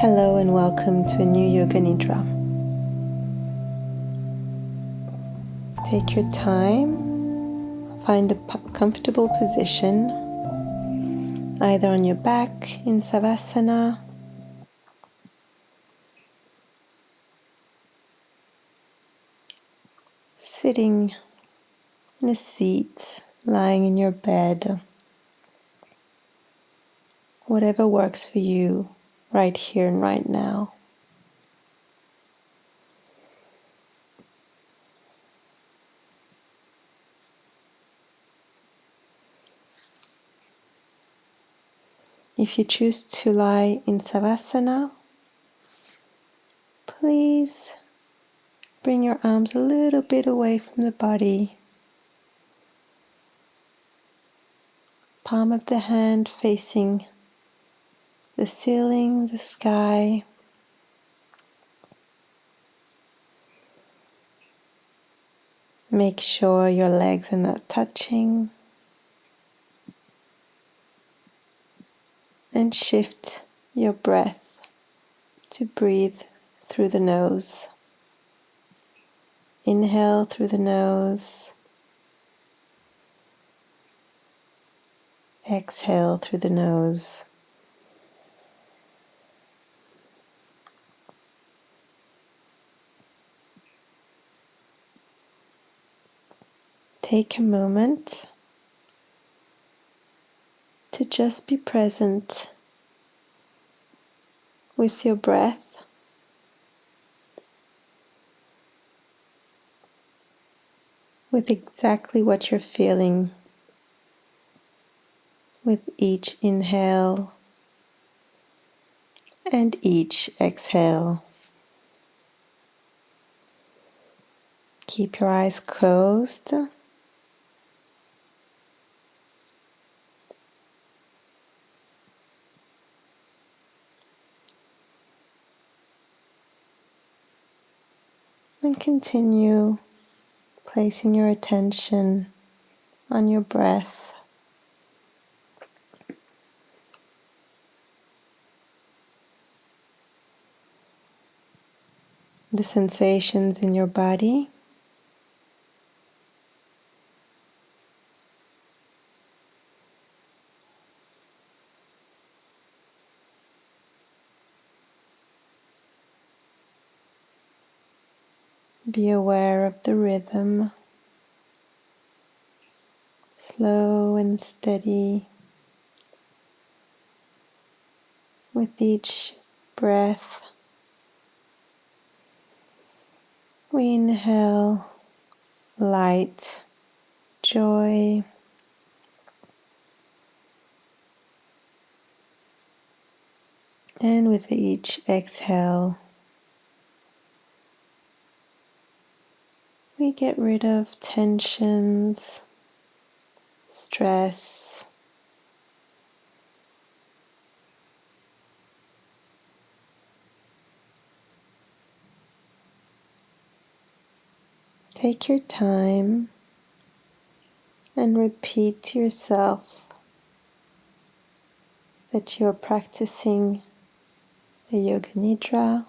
Hello and welcome to a new Yoga Nidra. Take your time, find a comfortable position, either on your back in Savasana, sitting in a seat, lying in your bed, whatever works for you right here and right now. If you choose to lie in Savasana, please bring your arms a little bit away from the body. Palm of the hand facing the ceiling, the sky. Make sure your legs are not touching. And shift your breath to breathe through the nose. Inhale through the nose. Exhale through the nose. Take a moment to just be present with your breath, with exactly what you're feeling with each inhale and each exhale. Keep your eyes closed. And continue placing your attention on your breath. The sensations in your body. Be aware of the rhythm, slow and steady. With each breath, we inhale light, joy, and with each exhale, we get rid of tensions, stress, take your time and repeat to yourself that you're practicing a Yoga Nidra,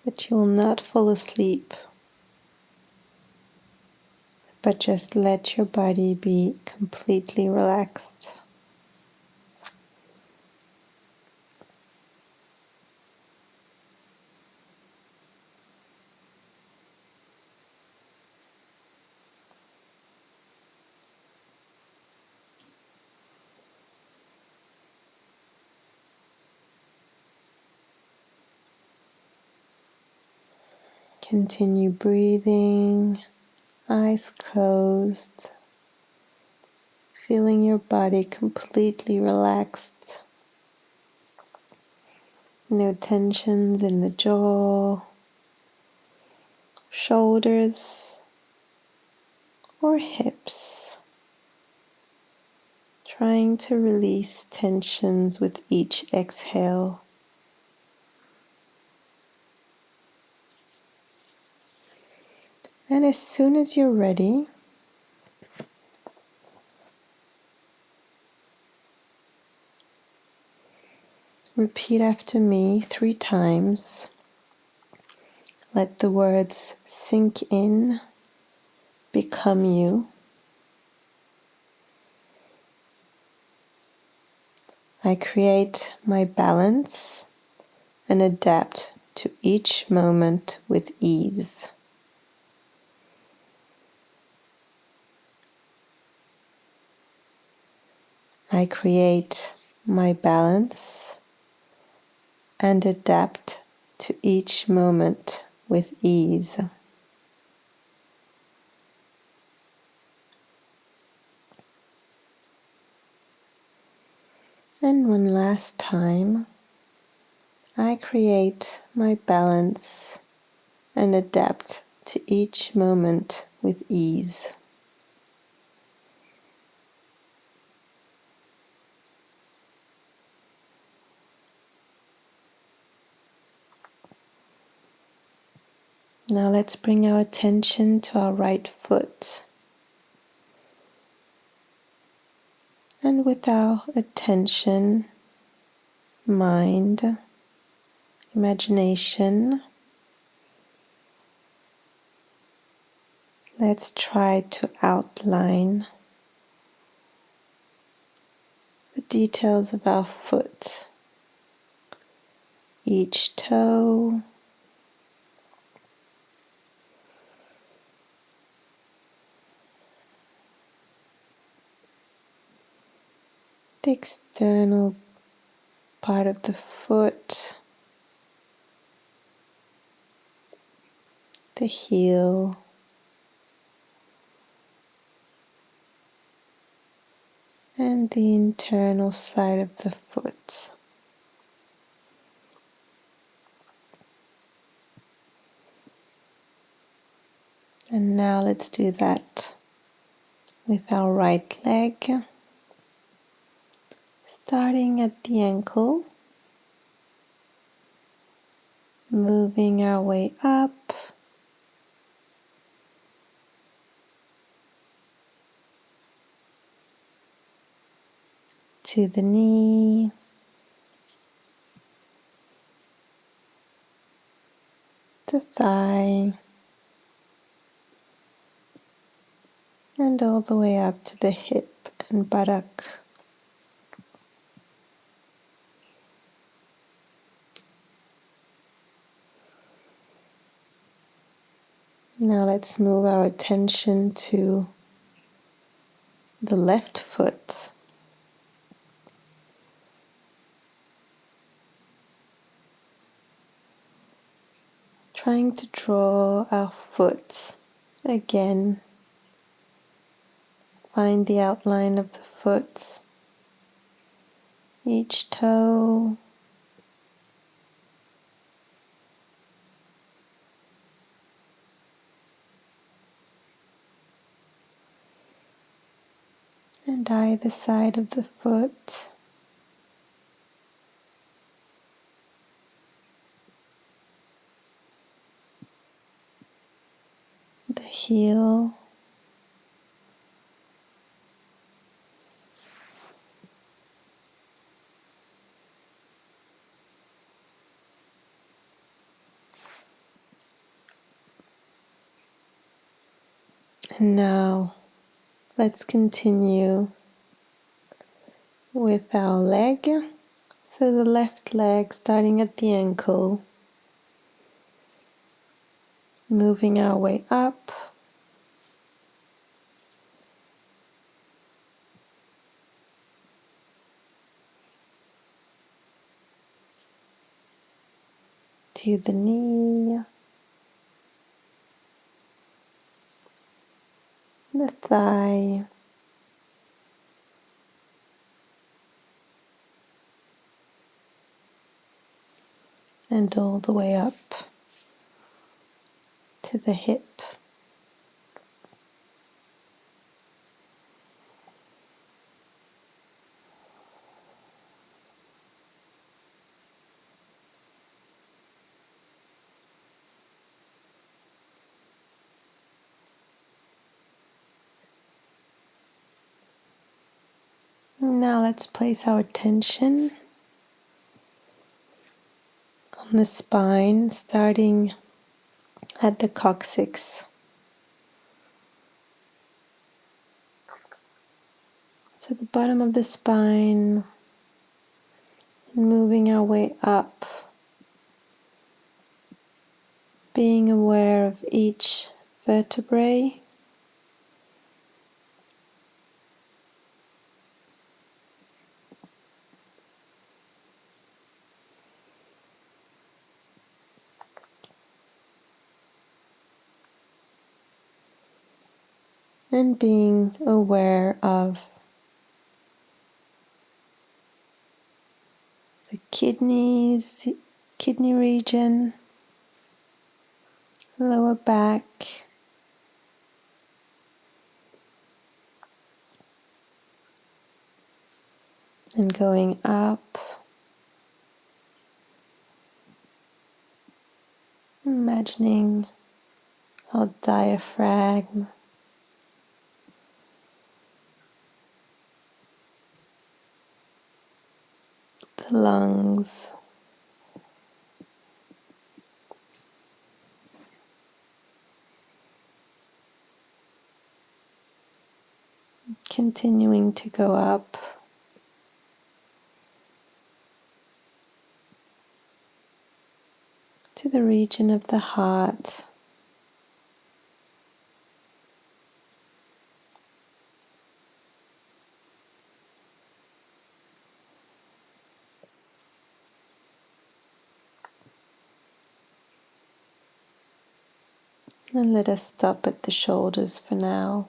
that you will not fall asleep, but just let your body be completely relaxed. Continue breathing, eyes closed, feeling your body completely relaxed. No tensions in the jaw, shoulders, or hips. Trying to release tensions with each exhale. And as soon as you're ready, Repeat after me 3 times. Let the words sink in, become you. I create my balance and adapt to each moment with ease. I create my balance and adapt to each moment with ease. And one last time, I create my balance and adapt to each moment with ease. Now let's bring our attention to our right foot. And with our attention, mind, imagination, let's try to outline the details of our foot. Each toe, the external part of the foot, the heel, and the internal side of the foot. And now let's do that with our right leg, starting at the ankle, moving our way up to the knee, the thigh, and all the way up to the hip and buttock. Now let's move our attention to the left foot. Trying to draw our foot again. Find the outline of the foot, each toe, and either side of the foot. The heel, and now let's continue with our leg. So the left leg starting at the ankle, moving our way up to the knee, the thigh, and all the way up to the hip. Now let's place our attention on the spine, starting at the coccyx. So the bottom of the spine, and moving our way up, being aware of each vertebrae. And being aware of the kidneys, kidney region, lower back, and going up, imagining our diaphragm, the lungs, continuing to go up to the region of the heart, and let us stop at the shoulders for now.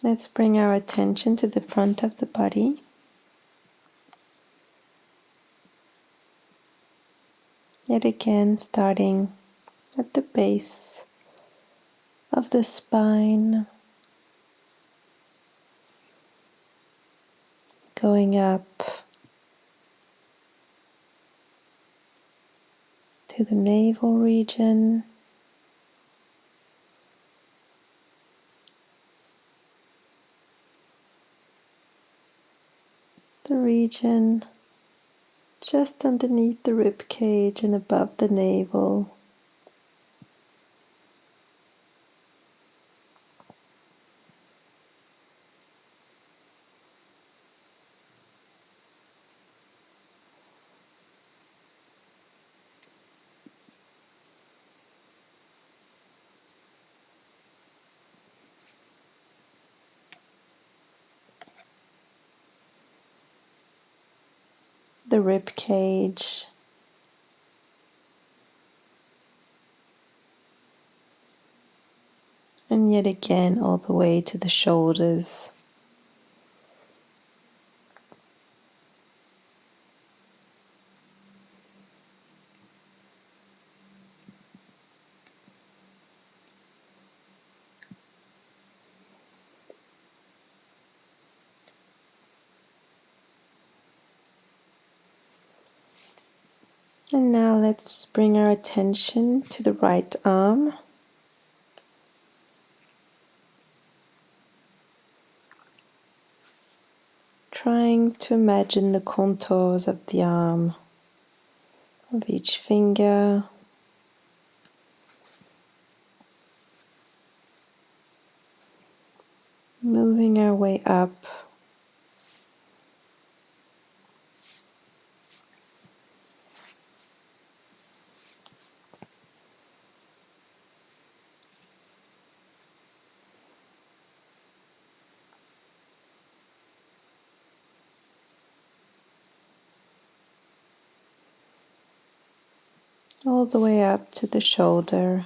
Let's bring our attention to the front of the body. Yet again, starting at the base of the spine, going up to the navel region, the region just underneath the rib cage and above the navel. The rib cage, and yet again all the way to the shoulders. And now let's bring our attention to the right arm. Trying to imagine the contours of the arm, of each finger, moving our way up all the way up to the shoulder.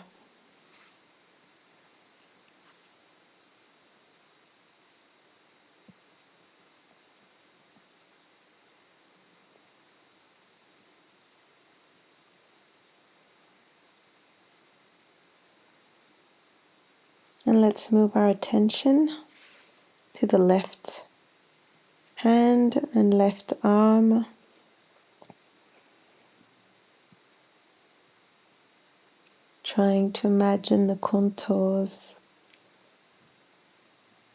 And let's move our attention to the left hand and left arm. Trying to imagine the contours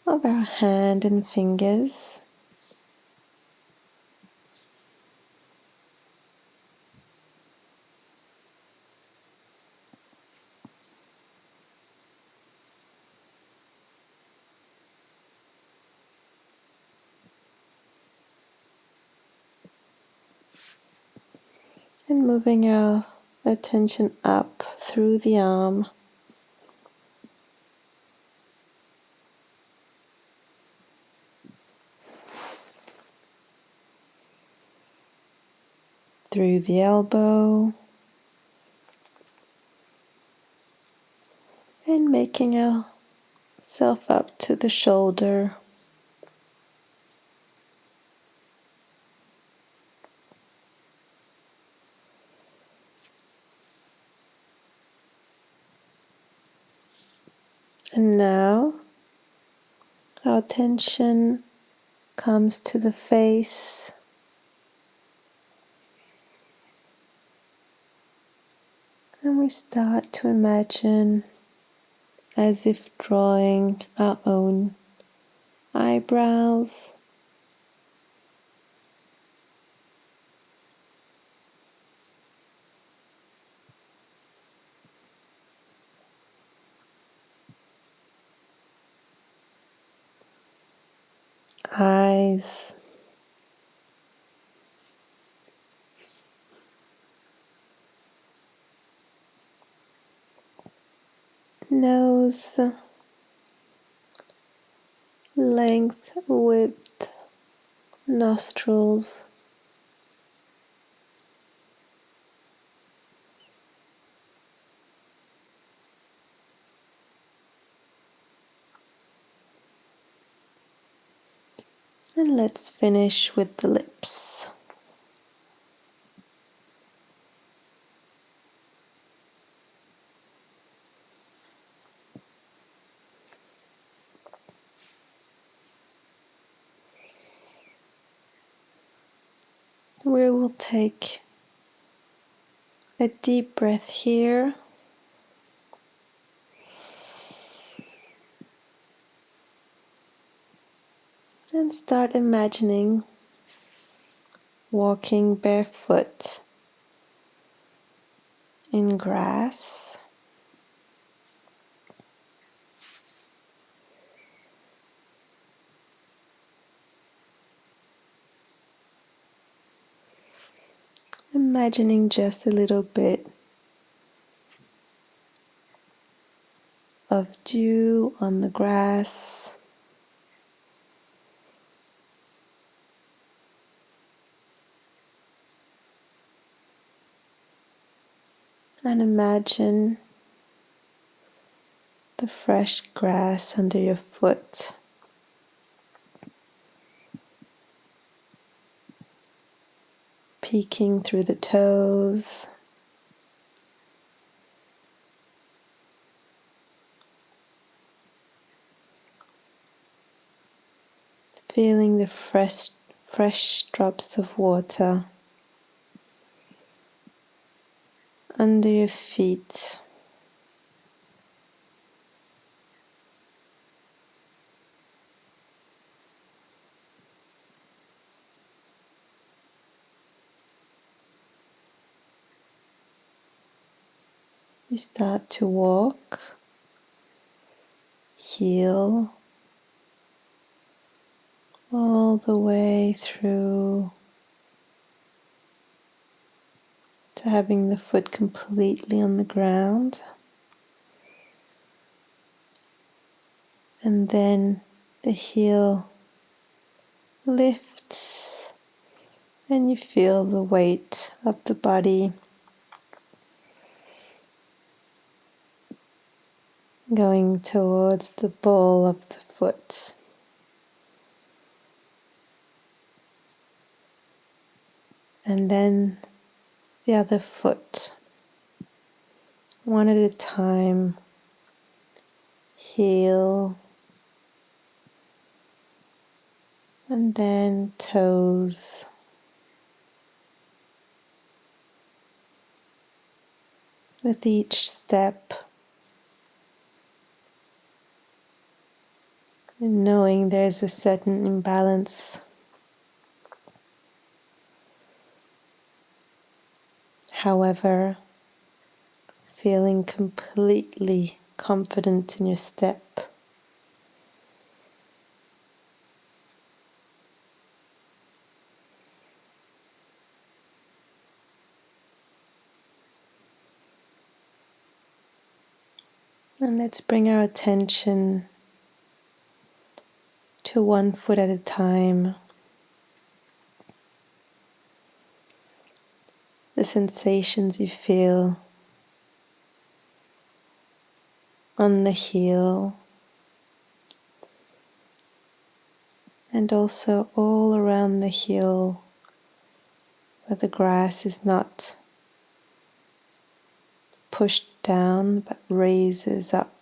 of of our hand and fingers. And moving our attention up through the arm, through the elbow, and making ourselves up to the shoulder. And now our attention comes to the face, and we start to imagine as if drawing our own eyebrows, eyes, nose, length, width, nostrils, and let's finish with the lips. We will take a deep breath here, and start imagining walking barefoot in grass. Imagining just a little bit of dew on the grass, and imagine the fresh grass under your foot. Peeking through the toes, feeling the fresh drops of water under your feet. You start to walk, heel, all the way through to having the foot completely on the ground. And then the heel lifts and you feel the weight of the body going towards the ball of the foot. And then the other foot, one at a time, heel, and then toes. With each step, and knowing there's a certain imbalance. However, feeling completely confident in your step. And let's bring our attention to one foot at a time. The sensations you feel on the heel and also all around the heel where the grass is not pushed down but raises up.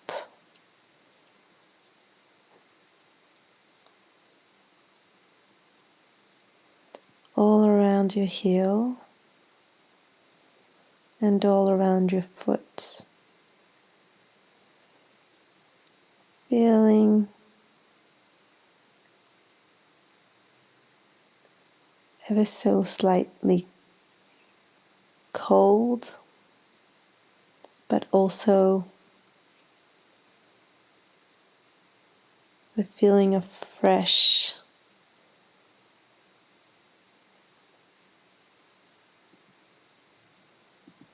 All around your heel and all around your foot. Feeling ever so slightly cold, but also the feeling of fresh.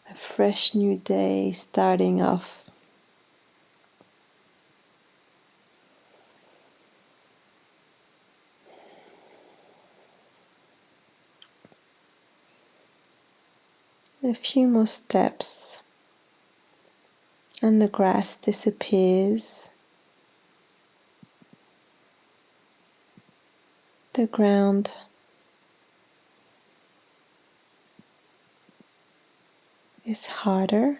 A fresh new day starting off. A few more steps and the grass disappears. The ground is harder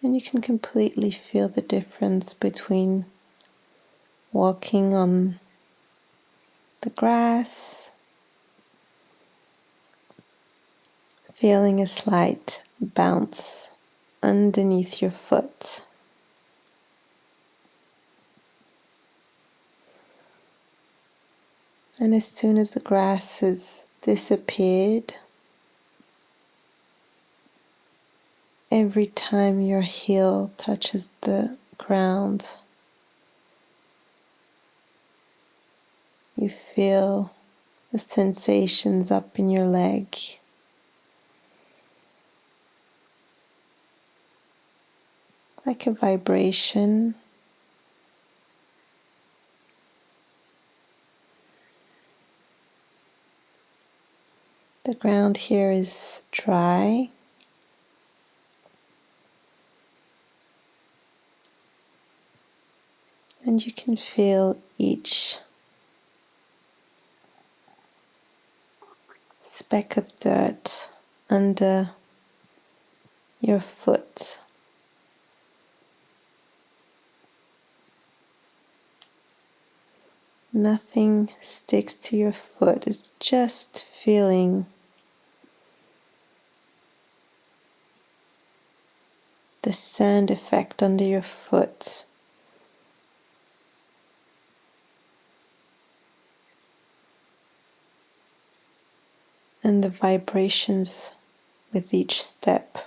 and you can completely feel the difference between walking on the grass, feeling a slight bounce underneath your foot. And as soon as the grass has disappeared, every time your heel touches the ground, you feel the sensations up in your leg. Like a vibration. The ground here is dry. And you can feel each speck of dirt under your foot. Nothing sticks to your foot. It's just feeling the sand effect under your foot. And the vibrations with each step.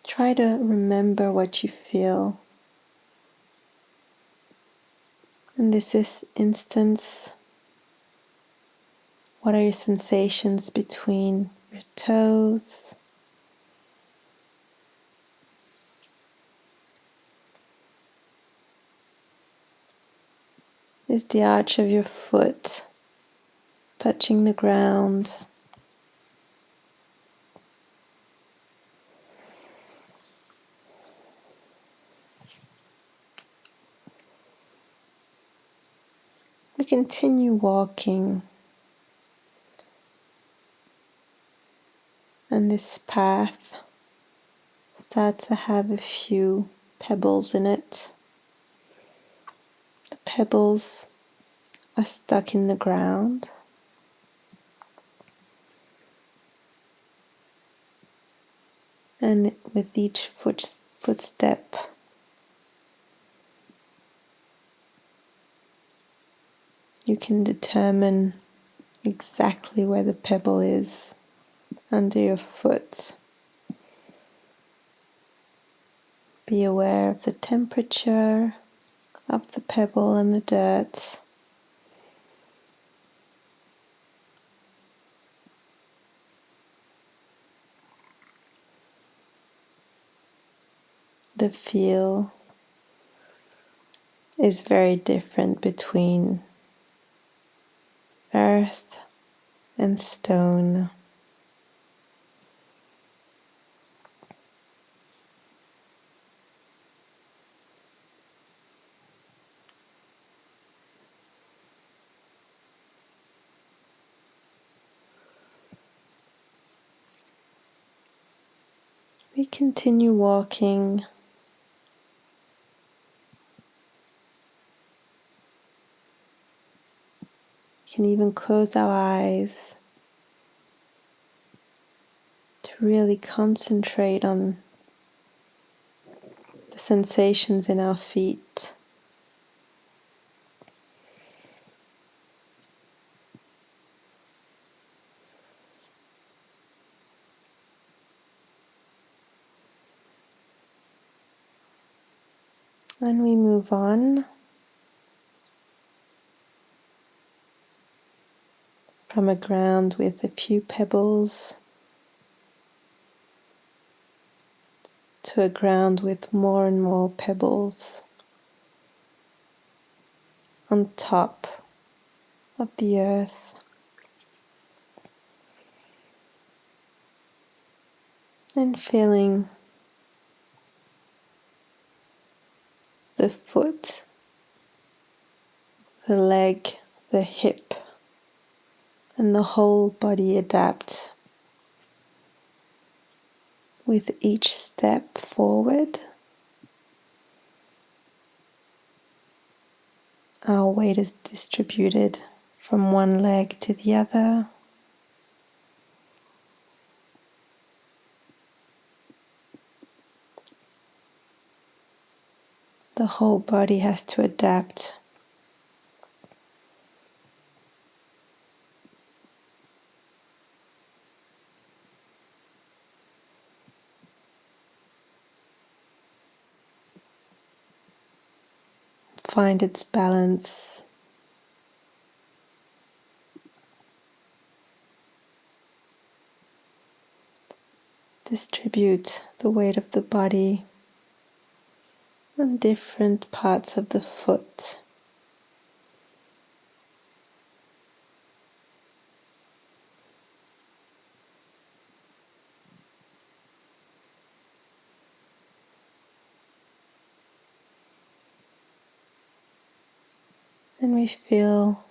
Try to remember what you feel. In this instance, what are your sensations between your toes? Is the arch of your foot touching the ground? We continue walking, and this path starts to have a few pebbles in it. The pebbles are stuck in the ground. And with each footstep, you can determine exactly where the pebble is under your foot. Be aware of the temperature of the pebble and the dirt. The feel is very different between earth and stone. We continue walking. We can even close our eyes to really concentrate on the sensations in our feet. And we move on from a ground with a few pebbles to a ground with more and more pebbles on top of the earth. And feeling the foot, the leg, the hip, and the whole body adapt with each step forward. Our weight is distributed from one leg to the other. The whole body has to adapt. Find its balance. Distribute the weight of the body on different parts of the foot. And we feel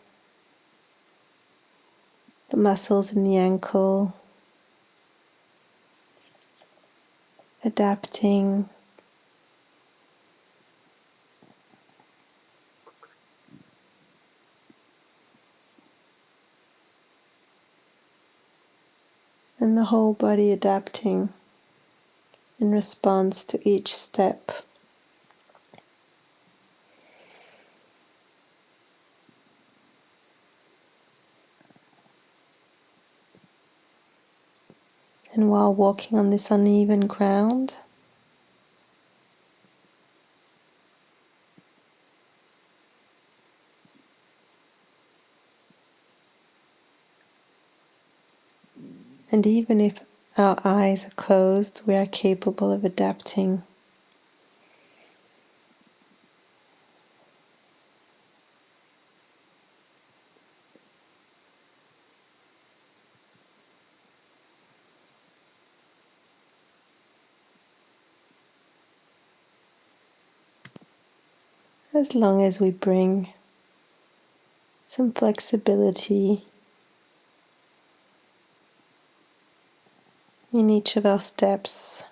the muscles in the ankle adapting. And the whole body adapting in response to each step. And while walking on this uneven ground, and even if our eyes are closed, we are capable of adapting. As long as we bring some flexibility in each of our steps.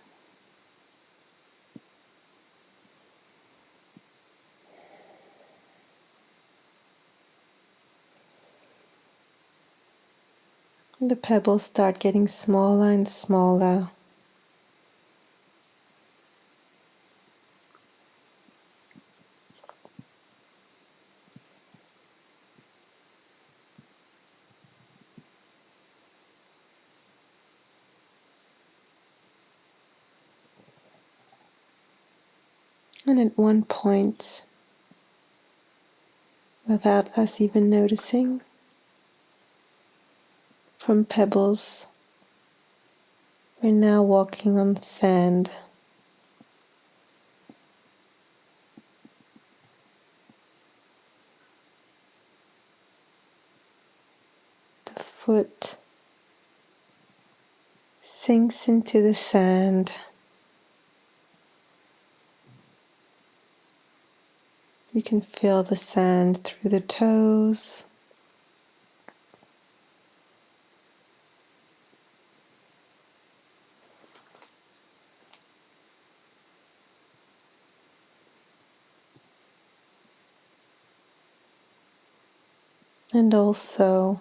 The pebbles start getting smaller and smaller. And at one point, without us even noticing, from pebbles, we're now walking on sand. The foot sinks into the sand. You can feel the sand through the toes. And also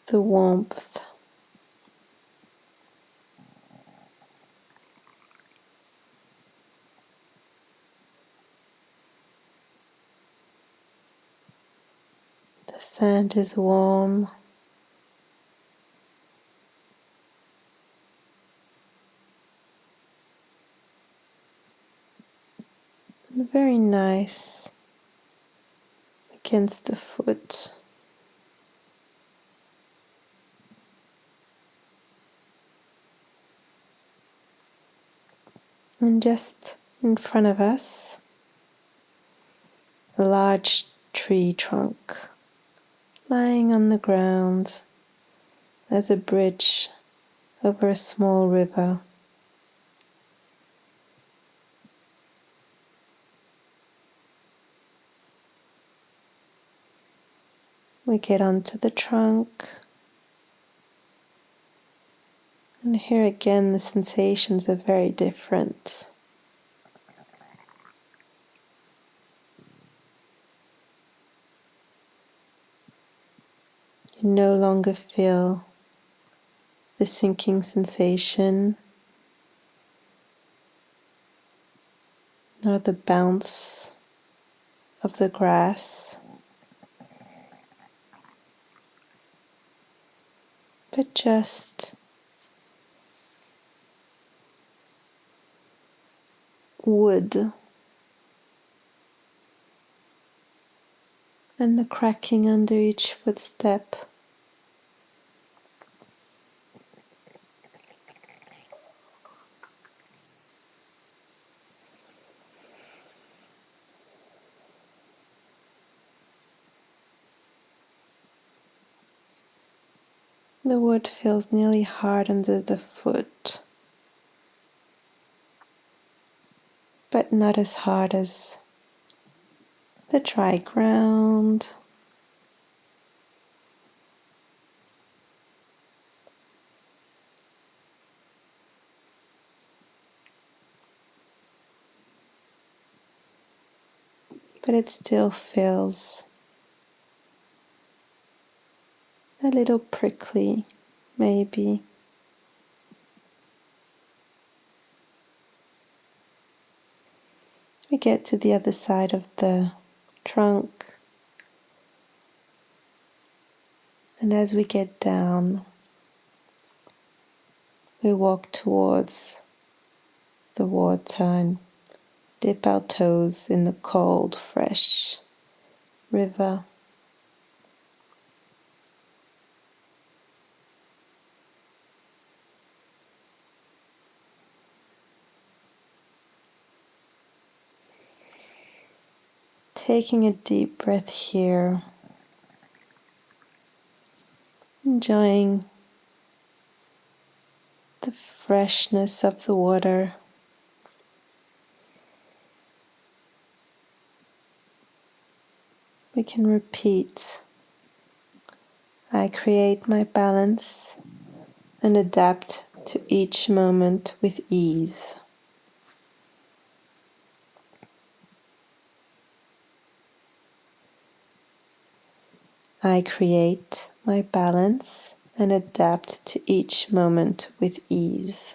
the warmth. The sand is warm. And very nice against the foot. And just in front of us, a large tree trunk lying on the ground as a bridge over a small river. We get onto the trunk, and here again the sensations are very different. You no longer feel the sinking sensation, nor the bounce of the grass, but just wood and the cracking under each footstep. The wood feels nearly hard under the foot, but not as hard as the dry ground. But it still feels a little prickly, maybe. We get to the other side of the trunk, and as we get down, we walk towards the water and dip our toes in the cold, fresh river. Taking a deep breath here, enjoying the freshness of the water. We can repeat, I create my balance and adapt to each moment with ease. I create my balance and adapt to each moment with ease.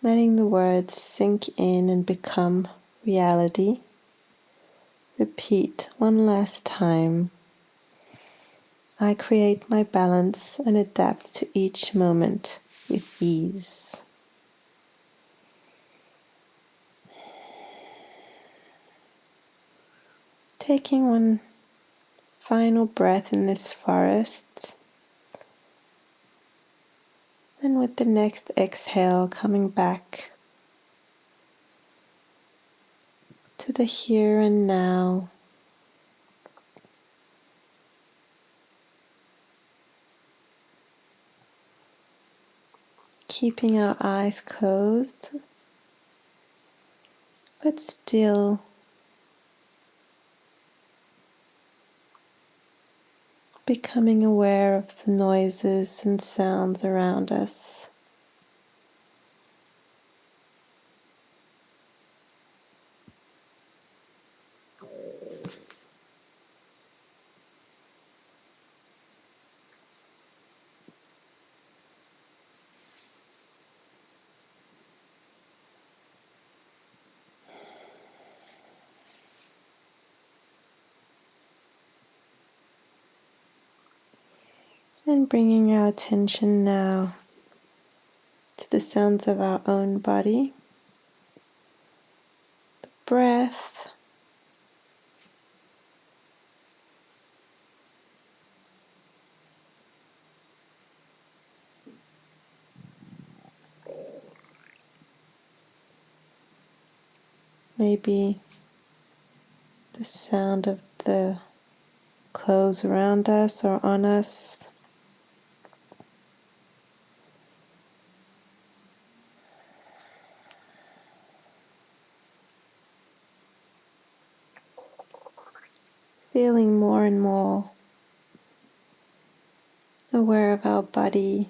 Letting the words sink in and become reality. Repeat one last time. I create my balance and adapt to each moment with ease. Taking one final breath in this forest, and with the next exhale coming back to the here and now. Keeping our eyes closed, but still becoming aware of the noises and sounds around us. And bringing our attention now to the sounds of our own body, breath, maybe the sound of the clothes around us or on us. Feeling more and more aware of our body,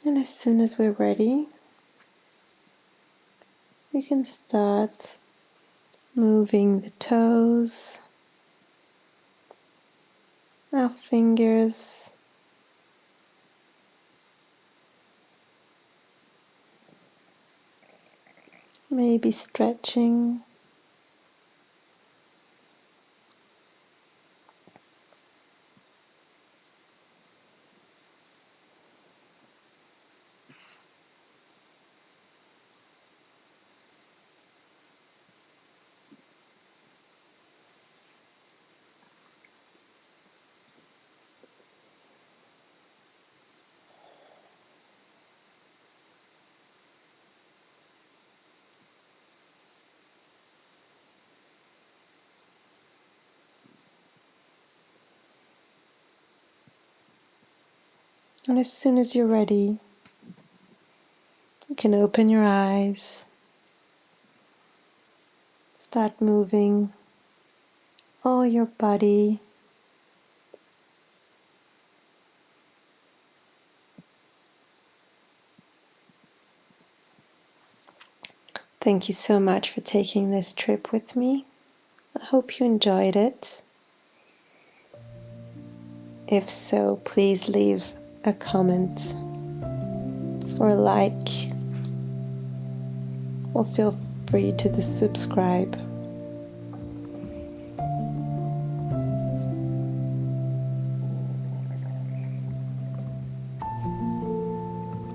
and as soon as we're ready, we can start moving the toes, our fingers, maybe stretching, and as soon as you're ready, you can open your eyes, start moving all your body. Thank you so much for taking this trip with me. I hope you enjoyed it. If so, please leave a comment or a like, or feel free to subscribe.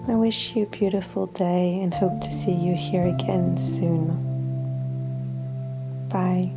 I wish you a beautiful day and hope to see you here again soon. Bye.